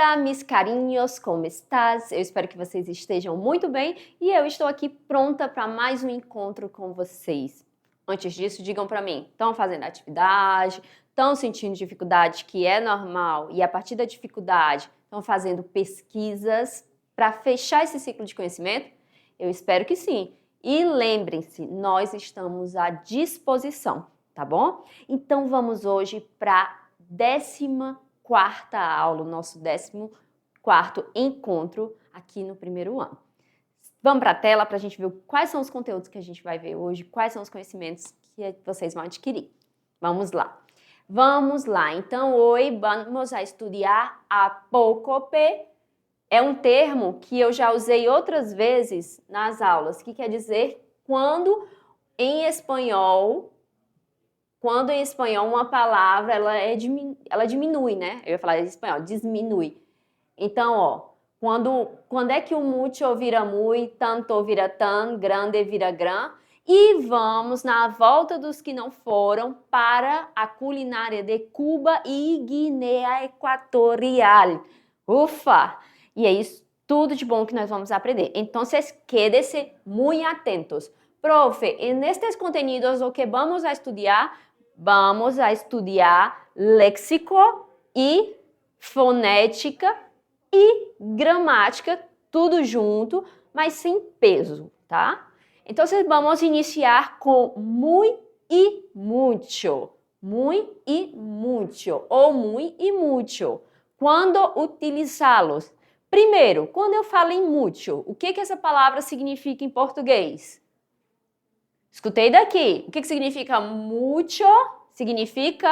Olá, mis carinhos, como estás? Eu espero que vocês estejam muito bem e eu estou aqui pronta para mais um encontro com vocês. Antes disso, digam para mim, estão fazendo atividade, estão sentindo dificuldade, que é normal, e a partir da dificuldade estão fazendo pesquisas para fechar esse ciclo de conhecimento? Eu espero que sim. E lembrem-se, nós estamos à disposição, tá bom? Então vamos hoje para a 14ª aula, o nosso 14º encontro aqui no primeiro ano. Vamos para a tela para a gente ver quais são os conteúdos que a gente vai ver hoje, quais são os conhecimentos que vocês vão adquirir. Vamos lá. Vamos lá. Então, hoje vamos a estudar apócope. É um termo que eu já usei outras vezes nas aulas, que quer dizer quando em espanhol uma palavra ela diminui, né? Eu ia falar em espanhol, diminui. Então, ó, quando é que o mucho vira muy, tanto vira tan, grande vira gran? E vamos na volta dos que não foram para a culinária de Cuba e Guiné Equatorial. Ufa! E é isso tudo de bom que nós vamos aprender. Então, quédense muito atentos. Profe, nestes contenidos o que vamos a estudar? Vamos a estudar léxico e fonética e gramática, tudo junto, mas sem peso, tá? Então, vamos iniciar com muy y mucho. Muy y mucho ou muy y mucho. Quando utilizá-los? Primeiro, quando eu falo em mucho, o que essa palavra significa em português? Escutei daqui. O que significa mucho? Significa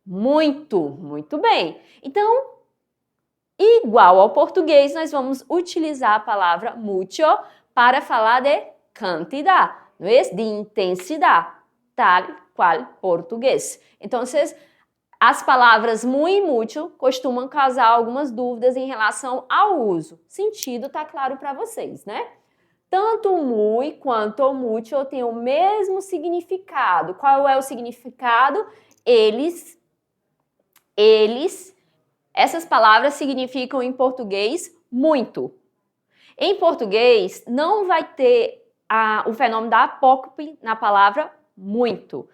muito. Muito bem. Então, igual ao português, nós vamos utilizar a palavra mucho para falar de quantidade, não é? De intensidade, tal qual português. Então, as palavras muy e mucho costumam causar algumas dúvidas em relação ao uso. Sentido está claro para vocês, né? Tanto muy quanto mucho têm o mesmo significado. Qual é o significado? Essas palavras significam em português muito. Em português não vai ter o fenômeno da apócope na palavra muito.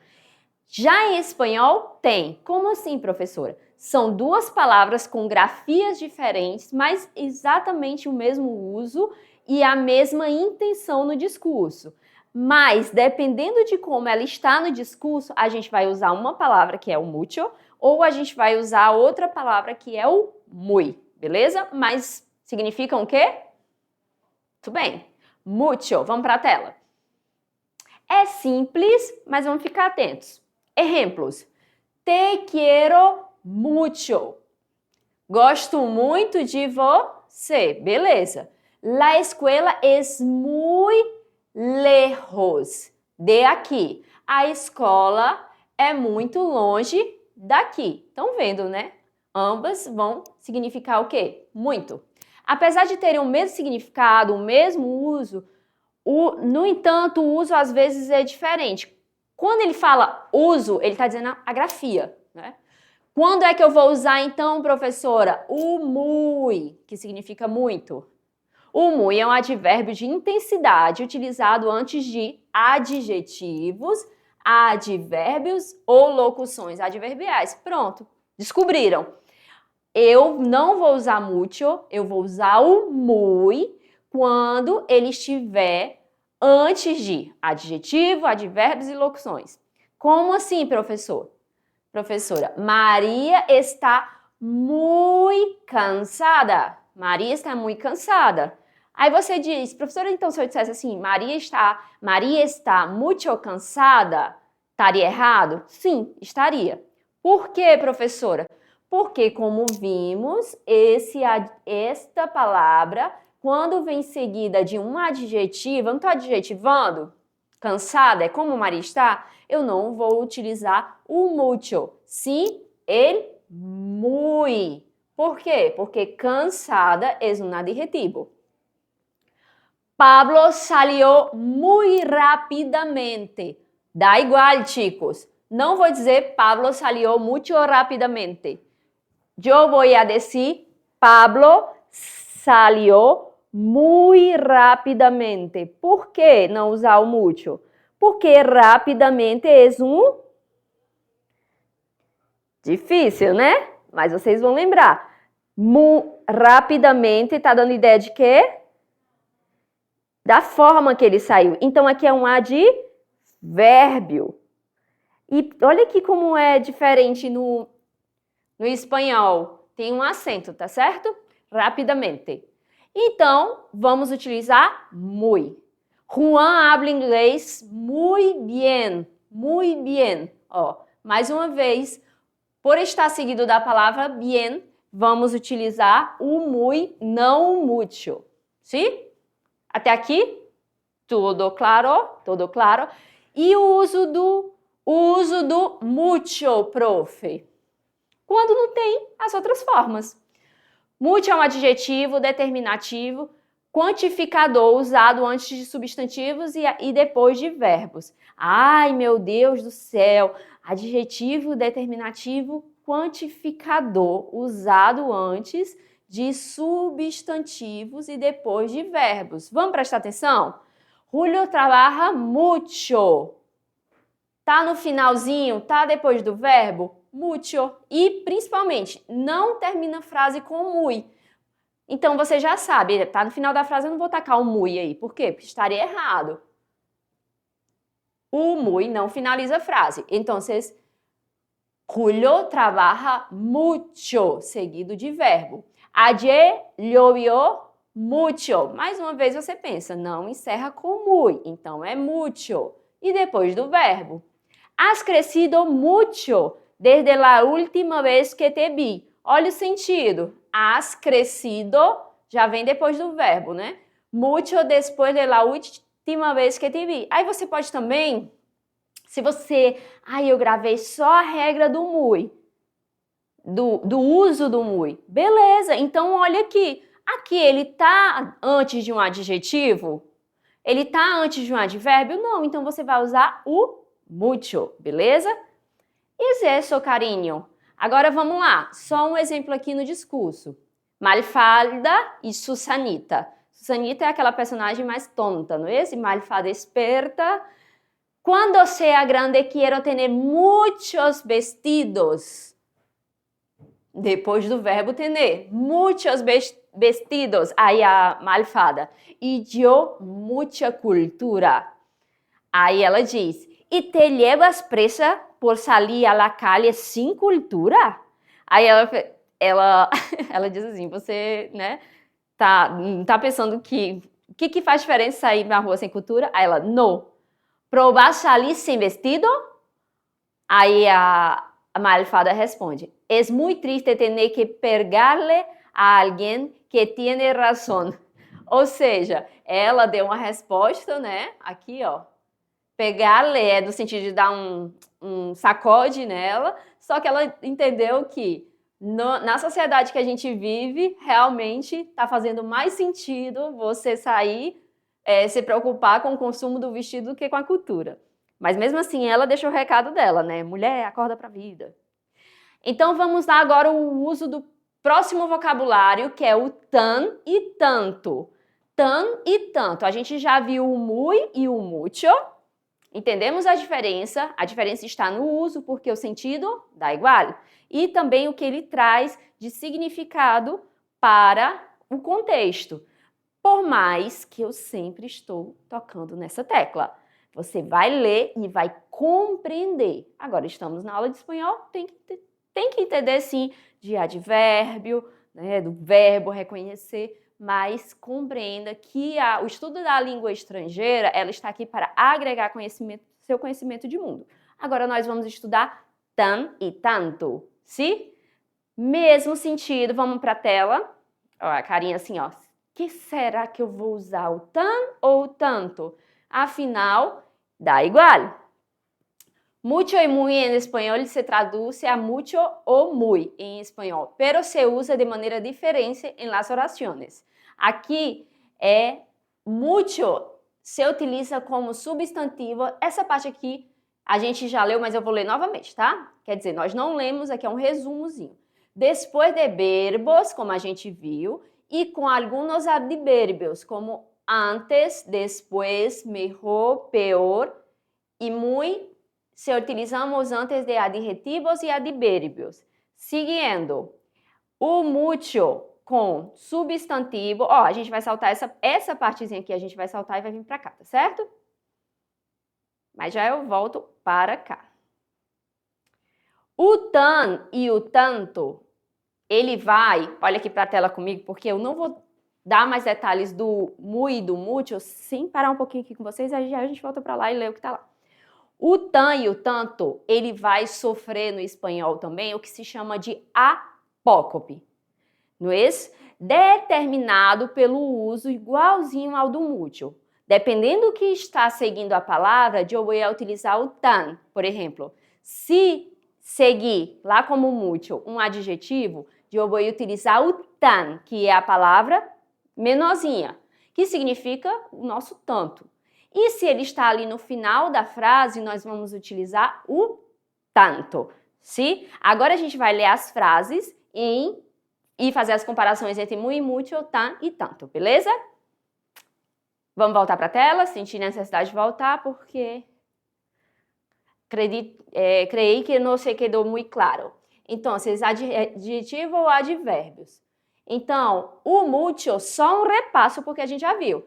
Já em espanhol tem. Como assim, professora? São duas palavras com grafias diferentes, mas exatamente o mesmo uso e a mesma intenção no discurso. Mas, dependendo de como ela está no discurso, a gente vai usar uma palavra que é o mucho ou a gente vai usar outra palavra que é o muy, beleza? Mas significam o quê? Muito bem. Mucho. Vamos para a tela. É simples, mas vamos ficar atentos. Exemplos. Te quiero mucho. Gosto muito de você. Beleza. La escuela es muy lejos de aqui. A escola é muito longe daqui. Estão vendo, né? Ambas vão significar o quê? Muito. Apesar de terem o mesmo significado, o mesmo uso, no entanto, o uso às vezes é diferente. Quando ele fala uso, ele está dizendo a grafia, né? Quando é que eu vou usar, então, professora? O muy, que significa muito. O muy é um advérbio de intensidade utilizado antes de adjetivos, advérbios ou locuções adverbiais. Pronto, descobriram. Eu não vou usar mucho, eu vou usar o muy quando ele estiver antes de adjetivo, advérbios e locuções. Como assim, professor? Professora, Maria está muito cansada. Maria está muito cansada. Aí você diz, professora, então se eu dissesse assim, Maria está muito cansada, estaria errado? Sim, estaria. Por quê, professora? Porque, como vimos, esta palavra, quando vem seguida de um adjetivo, eu não estou adjetivando, cansada, é como Maria está, eu não vou utilizar o mucho, sim, el muy. Por quê? Porque cansada é um adjetivo. Pablo salió muy rápidamente. Dá igual, chicos. Não vou dizer Pablo salió mucho rápidamente. Eu vou a decir Pablo salió muy rápidamente. Por que não usar o mucho? Porque rapidamente é difícil, né? Mas vocês vão lembrar. Rapidamente está dando ideia de quê? Da forma que ele saiu. Então, aqui é um advérbio. E olha aqui como é diferente no espanhol. Tem um acento, tá certo? Rapidamente. Então, vamos utilizar muy. Juan habla inglês muy bien. Muy bien. Ó, mais uma vez, por estar seguido da palavra bien, vamos utilizar o muy, não o mucho. Sim? Até aqui? Tudo claro? Tudo claro? E o uso do mucho, prof. Quando não tem as outras formas. Mucho é um adjetivo determinativo, quantificador usado antes de substantivos e depois de verbos. Ai, meu Deus do céu! Adjetivo determinativo quantificador usado antes de substantivos e depois de verbos. Vamos prestar atenção? Julio trabaja mucho. Tá no finalzinho, tá depois do verbo? Mucho. E, principalmente, não termina a frase com muy. Então, você já sabe, tá no final da frase, eu não vou tacar o muy aí. Por quê? Porque estaria errado. O muy não finaliza a frase. Então, Julio trabaja mucho, seguido de verbo. Ayer llovió mucho. Mais uma vez você pensa, não encerra com muy, então é mucho. E depois do verbo. Has crecido mucho desde la última vez que te vi. Olha o sentido. Has crecido já vem depois do verbo, né? Mucho después de la última vez que te vi. Aí você pode também, se você... eu gravei só a regra do muy, do uso do muy. Beleza, então olha aqui. Aqui ele tá antes de um adjetivo? Ele tá antes de um advérbio? Não, então você vai usar o mucho, beleza? Is eso, carinho? Agora vamos lá, só um exemplo aqui no discurso. Malfalda e Susanita. Susanita é aquela personagem mais tonta, não é? E Malfalda esperta. Quando sea grande, quiero tener muchos vestidos. Depois do verbo tener. Muchos vestidos. Aí a Malfada. E yo, mucha cultura. Aí ela diz, e te llevas presa por salir a la calle sin cultura? Aí ela diz assim, você, né, tá pensando o que faz diferença sair na rua sem cultura? Aí ela, no. Probar salir sem vestido? Aí a Malfada responde, es muy triste tener que pegarle a alguien que tiene razón. Ou seja, ela deu uma resposta, né, aqui, ó, pegar-lhe é no sentido de dar um sacode nela, só que ela entendeu que na sociedade que a gente vive, realmente está fazendo mais sentido você sair, se preocupar com o consumo do vestido do que com a cultura. Mas mesmo assim, ela deixou o recado dela, né? Mulher, acorda para a vida. Então vamos lá agora o uso do próximo vocabulário, que é o tan e tanto. Tan e tanto. A gente já viu o muy e o mucho. Entendemos a diferença está no uso, porque o sentido dá igual. E também o que ele traz de significado para o contexto. Por mais que eu sempre estou tocando nessa tecla. Você vai ler e vai compreender. Agora estamos na aula de espanhol, tem que entender sim de advérbio, né, do verbo reconhecer, mas compreenda que o estudo da língua estrangeira, ela está aqui para agregar seu conhecimento de mundo. Agora nós vamos estudar tan e tanto, sim? Mesmo sentido, vamos para a tela. Ó, a carinha assim, ó. Que será que eu vou usar, o tan ou o tanto? Afinal, dá igual. Mucho y muy en español se traduce a mucho o muy en español, pero se usa de manera diferente en las oraciones. Aqui mucho se utiliza como substantivo. Essa parte aqui a gente já leu, mas eu vou ler novamente, tá? Quer dizer, nós não lemos, aqui é um resumozinho. depois de verbos, como a gente viu, e com alguns advérbios, como antes, depois, melhor, pior, e muito se utilizamos antes de adjetivos e advérbios. Seguindo, o mucho com substantivo, ó, a gente vai saltar essa partezinha aqui, a gente vai saltar e vai vir para cá, tá certo? Mas já eu volto para cá. O tan e o tanto, ele vai, olha aqui para a tela comigo, porque eu não vou dar mais detalhes do mu e do mucho, sem parar um pouquinho aqui com vocês, aí a gente volta para lá e lê o que tá lá. O tan e o tanto, ele vai sofrer no espanhol também o que se chama de apócope, não é? Determinado pelo uso igualzinho ao do mucho. Dependendo do que está seguindo a palavra, eu vou utilizar o tan, por exemplo. Se seguir lá como mucho um adjetivo, eu vou utilizar o tan, que é a palavra menorzinha, que significa o nosso tanto. E se ele está ali no final da frase, nós vamos utilizar o tanto, sim? Agora a gente vai ler as frases e fazer as comparações entre muy, mucho, tan e tanto, beleza? Vamos voltar para a tela, senti necessidade de voltar porque creio que não se quedou muito claro. Então, adjetivo ou advérbios. Então, o mucho, só um repasso porque a gente já viu.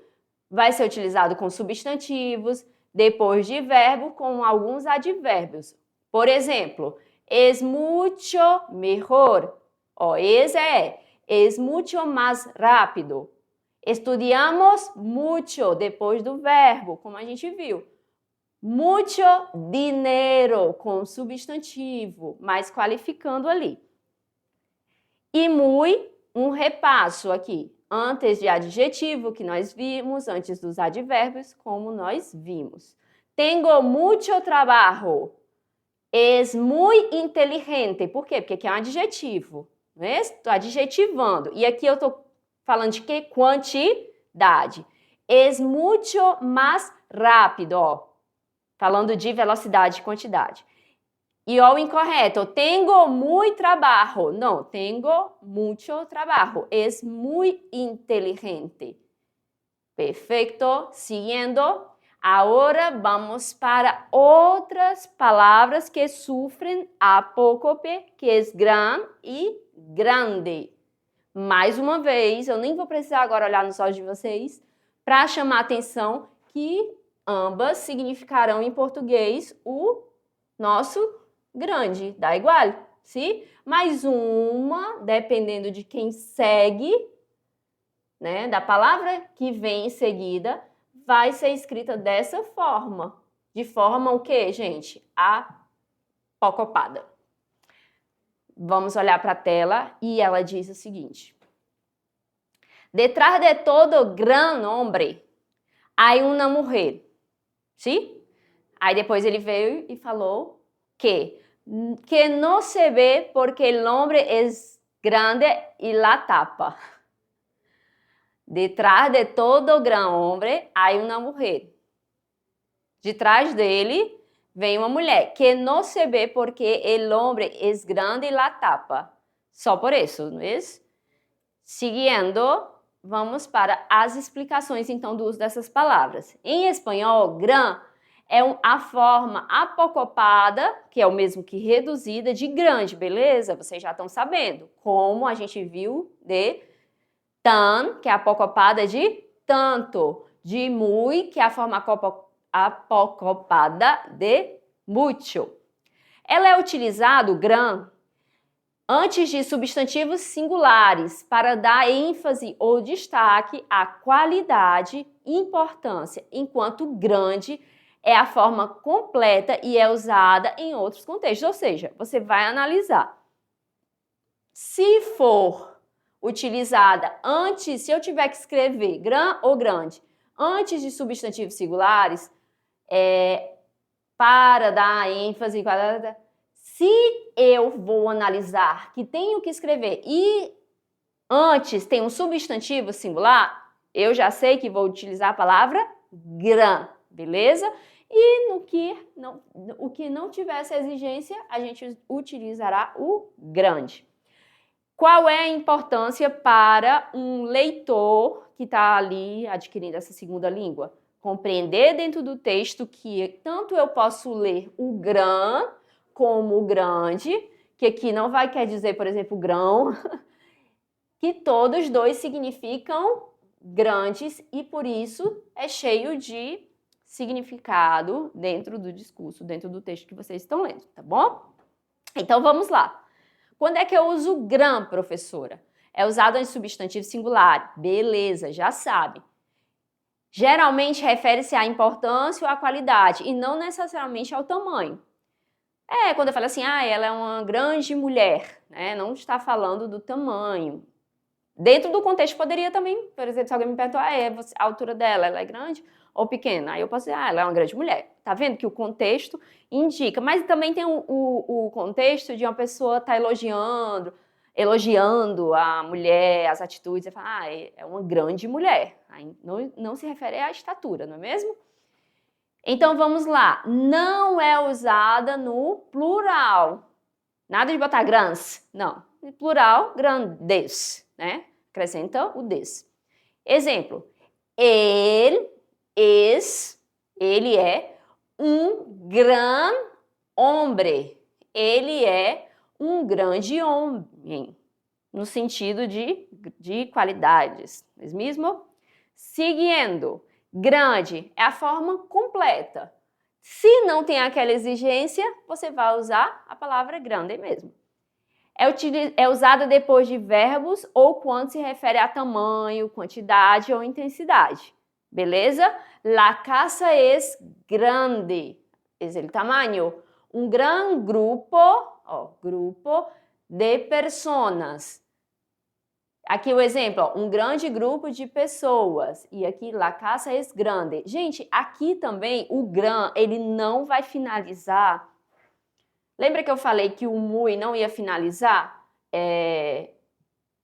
Vai ser utilizado com substantivos, depois de verbo com alguns advérbios. Por exemplo, es mucho mejor. Ó, esse es mucho más rápido. Estudiamos mucho depois do verbo, como a gente viu. Mucho dinero com substantivo, mas qualificando ali. E muy, um repasso aqui. Antes de adjetivo, que nós vimos, antes dos advérbios, como nós vimos. Tengo mucho trabajo. Es muy inteligente. Por quê? Porque aqui é um adjetivo. Né? Estou adjetivando. E aqui eu estou falando de que? Quantidade. Es mucho más rápido. Ó. Falando de velocidade e quantidade. E o incorreto, tengo muy trabajo. Não, tengo mucho trabajo. Es muy inteligente. Perfeito. Siguiendo. Agora vamos para outras palavras que sofrem apócope, que é gran e grande. Mais uma vez, eu nem vou precisar agora olhar nos olhos de vocês para chamar a atenção que ambas significarão em português o nosso grande, dá igual, sim? Mas uma, dependendo de quem segue, né, da palavra que vem em seguida, vai ser escrita dessa forma. De forma o quê, gente? Apocopada. Vamos olhar para a tela e ela diz o seguinte. Detrás de todo gran hombre, há uma mulher. Sim? Aí depois ele veio e falou que não se vê porque o hombre é grande e la tapa. Detrás de todo gran hombre há uma mulher. De trás dele vem uma mulher que não se vê porque o hombre é grande e la tapa. Só por isso, não é? Seguindo, vamos para as explicações então do uso dessas palavras. Em espanhol, gran é a forma apocopada, que é o mesmo que reduzida, de grande, beleza? Vocês já estão sabendo. Como a gente viu de tan, que é a apocopada de tanto. De muy, que é a forma apocopada de mucho. Ela é utilizada, gran, antes de substantivos singulares, para dar ênfase ou destaque à qualidade e importância, enquanto grande é a forma completa e é usada em outros contextos. Ou seja, você vai analisar. Se for utilizada antes, se eu tiver que escrever gran ou grande, antes de substantivos singulares, para dar ênfase, se eu vou analisar que tenho que escrever e antes tem um substantivo singular, eu já sei que vou utilizar a palavra gran, beleza? E o que não tiver essa exigência, a gente utilizará o grande. Qual é a importância para um leitor que está ali adquirindo essa segunda língua? Compreender dentro do texto que tanto eu posso ler o grã como o grande, que aqui não vai quer dizer, por exemplo, grão, que todos dois significam grandes e por isso é cheio de significado dentro do discurso, dentro do texto que vocês estão lendo, tá bom? Então vamos lá. Quando é que eu uso grã, professora? É usado em substantivo singular. Beleza, já sabe. Geralmente refere-se à importância ou à qualidade e não necessariamente ao tamanho. Quando eu falo assim, ela é uma grande mulher, né? Não está falando do tamanho. Dentro do contexto poderia também, por exemplo, se alguém me perguntar, a altura dela, ela é grande ou pequena? Aí eu posso dizer, ela é uma grande mulher. Tá vendo que o contexto indica, mas também tem o contexto de uma pessoa estar elogiando a mulher, as atitudes, e falar, é uma grande mulher. Aí não se refere à estatura, não é mesmo? Então vamos lá, não é usada no plural. Nada de botar grãs, não. No plural, grandes, né? Acrescenta o des. Exemplo, ele é um gran hombre. Ele é um grande homem, no sentido de qualidades, não é mesmo? Seguindo, grande é a forma completa. Se não tem aquela exigência, você vai usar a palavra grande mesmo. É usada depois de verbos ou quando se refere a tamanho, quantidade ou intensidade. Beleza? La casa es grande. Es el tamaño. Um gran grupo, grupo de personas. Aqui o exemplo, um grande grupo de pessoas. E aqui, la casa es grande. Gente, aqui também o gran, ele não vai finalizar. Lembra que eu falei que o muy não ia finalizar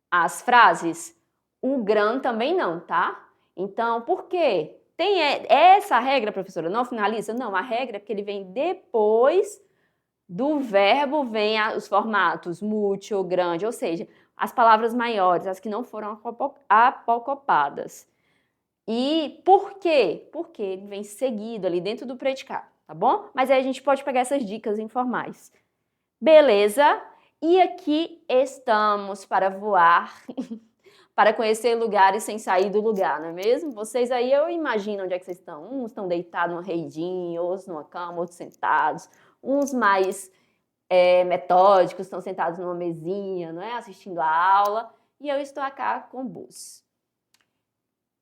as frases? O gran também não, tá? Então, por quê? Tem essa regra, professora, não finaliza? Não, a regra é porque ele vem depois do verbo, vem os formatos muito, grande, ou seja, as palavras maiores, as que não foram apocopadas. E por quê? Porque ele vem seguido ali dentro do predicado, tá bom? Mas aí a gente pode pegar essas dicas informais. Beleza? E aqui estamos para voar, para conhecer lugares sem sair do lugar, não é mesmo? Vocês aí, eu imagino onde é que vocês estão. Uns estão deitados numa redinha, outros numa cama, outros sentados. Uns mais metódicos estão sentados numa mesinha, não é? Assistindo a aula. E eu estou aqui com o bus.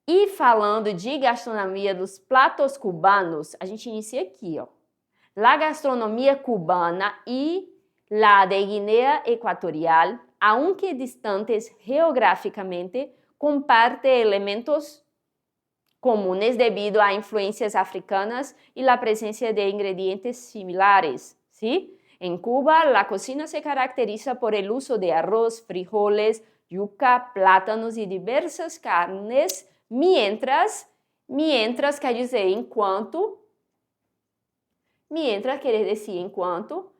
E falando de gastronomia dos pratos cubanos, a gente inicia aqui, ó. La gastronomia cubana y la de Guinea Ecuatorial, aunque distantes geográficamente, comparte elementos comunes debido a influencias africanas y la presencia de ingredientes similares, ¿sí? En Cuba, la cocina se caracteriza por el uso de arroz, frijoles, yuca, plátanos y diversas carnes, mientras quer dizer enquanto, mientras quer dizer enquanto,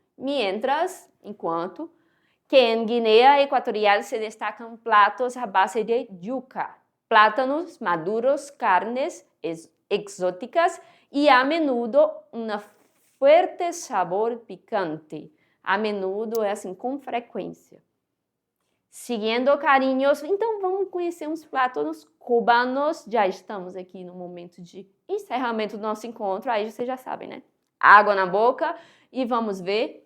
que en Guinea Ecuatorial se destacan platos a base de yuca, plátanos maduros, carnes exóticas y a menudo un fuerte sabor picante. A menudo é assim, com frequência. Seguindo carinhos, então vamos conhecer uns pratos cubanos. Já estamos aqui no momento de encerramento do nosso encontro, aí vocês já sabem, né? Água na boca e vamos ver.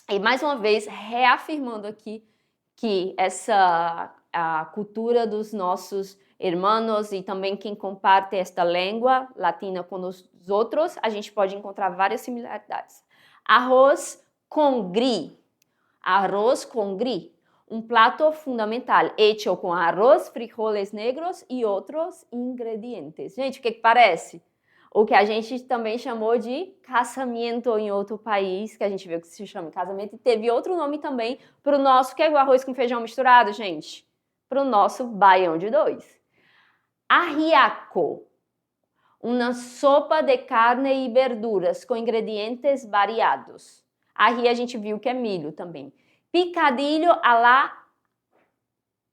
E mais uma vez, reafirmando aqui que a cultura dos nossos irmãos e também quem comparte esta língua latina com os outros, a gente pode encontrar várias similaridades. Arroz com gris. Arroz com gris. Um prato fundamental, hecho com arroz, frijoles negros e outros ingredientes. Gente, o que parece? O que a gente também chamou de casamento em outro país, que a gente viu que se chama casamento, e teve outro nome também para o nosso, que é o arroz com feijão misturado, gente? Para o nosso baião de dois. Ajiaco, uma sopa de carne e verduras com ingredientes variados. Ají a gente viu que é milho também. Picadilho à la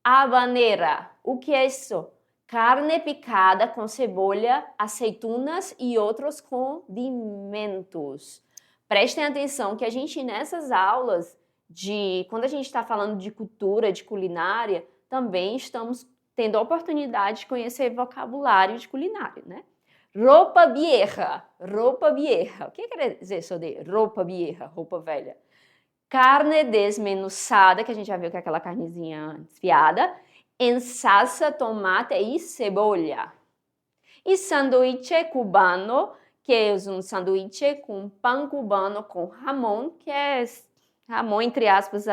Habanera. O que é isso? Carne picada com cebola, azeitonas e outros condimentos. Prestem atenção que a gente, nessas aulas, quando a gente está falando de cultura, de culinária, também estamos tendo a oportunidade de conhecer vocabulário de culinária, né? Roupa vieja. Roupa vieja. O que quer dizer isso de roupa vieja, roupa velha? Carne desmenuçada, que a gente já viu que é aquela carnezinha desfiada, em salsa, tomate e cebola. E sanduíche cubano, que é um sanduíche com pão cubano com jamón, que é jamón, entre aspas,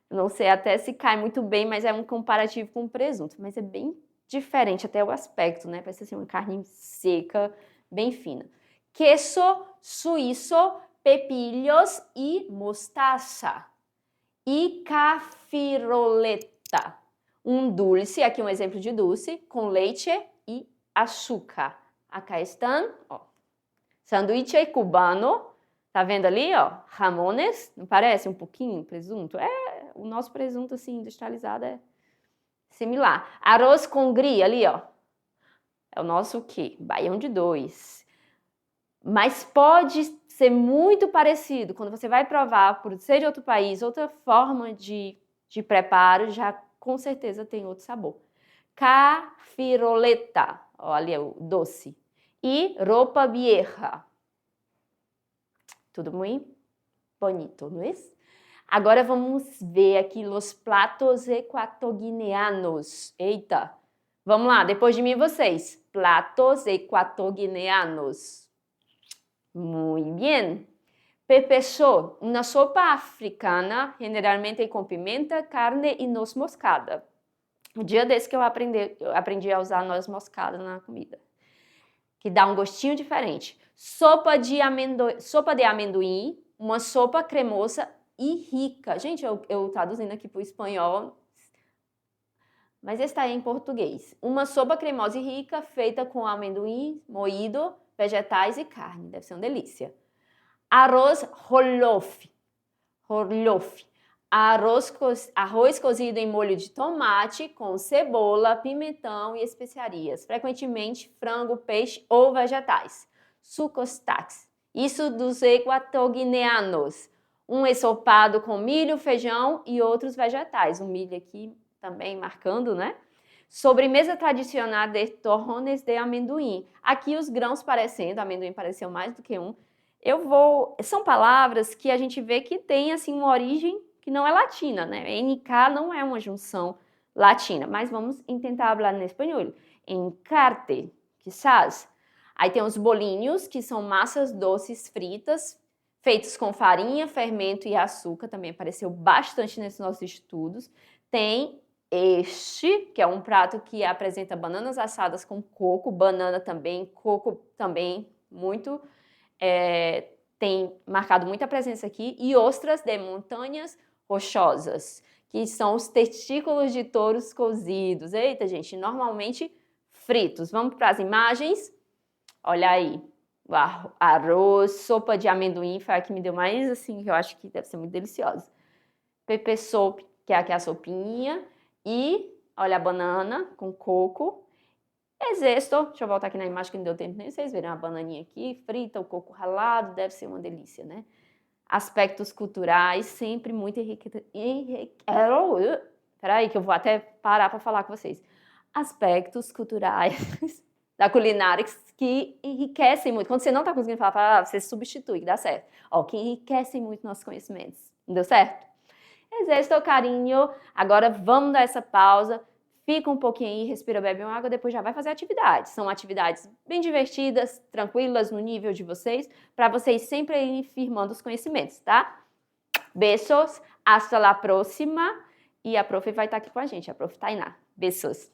não sei até se cai muito bem, mas é um comparativo com presunto. Mas é bem diferente até o aspecto, né? Parece assim uma carne seca, bem fina. Queso suíço, pepilhos e mostaça. E cafiroleta, um dulce, aqui um exemplo de dulce, com leite e açúcar. Acá estão, ó, sanduíche cubano, tá vendo ali, ó, jamones, não parece um pouquinho presunto? O nosso presunto assim industrializado é similar. Arroz com grie ali, ó, é o nosso o quê? Baião de dois. Mas pode ser muito parecido. Quando você vai provar, por ser de outro país, outra forma de preparo, já com certeza tem outro sabor. Cafiroleta, olha o doce. E roupa vieja. Tudo muito bonito, não é? Agora vamos ver aqui os pratos equatoguineanos. Eita! Vamos lá, depois de mim vocês. Pratos equatoguineanos. Muito bem. Pepechô, uma sopa africana, generalmente com pimenta, carne e noz moscada. O dia desse que eu aprendi a usar noz moscada na comida, que dá um gostinho diferente. Sopa de amendoim, uma sopa cremosa e rica. Gente, eu traduzindo aqui para o espanhol, mas está em português. Uma sopa cremosa e rica, feita com amendoim moído, vegetais e carne. Deve ser uma delícia. Arroz jollof. Arroz cozido em molho de tomate com cebola, pimentão e especiarias. Frequentemente frango, peixe ou vegetais. Sucos-tax. Isso dos equatoguineanos. Um ensopado com milho, feijão e outros vegetais. O milho aqui também marcando, né? Sobremesa tradicional de torrones de amendoim. Aqui os grãos parecendo, amendoim pareceu mais do que um. São palavras que a gente vê que tem assim uma origem que não é latina, né? NK não é uma junção latina, mas vamos tentar falar em espanhol. Encarte, quizás. Aí tem os bolinhos, que são massas doces fritas, feitos com farinha, fermento e açúcar, também apareceu bastante nesses nossos estudos. Tem que é um prato que apresenta bananas assadas com coco, banana também, coco também, muito... tem marcado muita presença aqui, e ostras de montanhas rochosas, que são os testículos de touros cozidos. Eita, gente, normalmente fritos. Vamos para as imagens? Olha aí, o arroz, sopa de amendoim, foi a que me deu mais, assim, que eu acho que deve ser muito deliciosa. Pepper soup, que é aqui a sopinha, e, olha, a banana com coco. Existo, deixa eu voltar aqui na imagem que não deu tempo nem vocês verem, a bananinha aqui, frita, o coco ralado, deve ser uma delícia, né? Aspectos culturais, sempre muito Peraí que eu vou até parar para falar com vocês. Aspectos culturais da culinária que enriquecem muito. Quando você não está conseguindo falar a palavra, você substitui, que dá certo. Ó, que enriquecem muito nossos conhecimentos. Não deu certo? Exército, carinho. Agora vamos dar essa pausa. Fica um pouquinho aí, respira, bebe uma água, depois já vai fazer atividades. São atividades bem divertidas, tranquilas no nível de vocês, para vocês sempre irem firmando os conhecimentos, tá? Beijos, hasta la próxima. E a prof vai estar aqui com a gente, a prof Tainá. Beijos.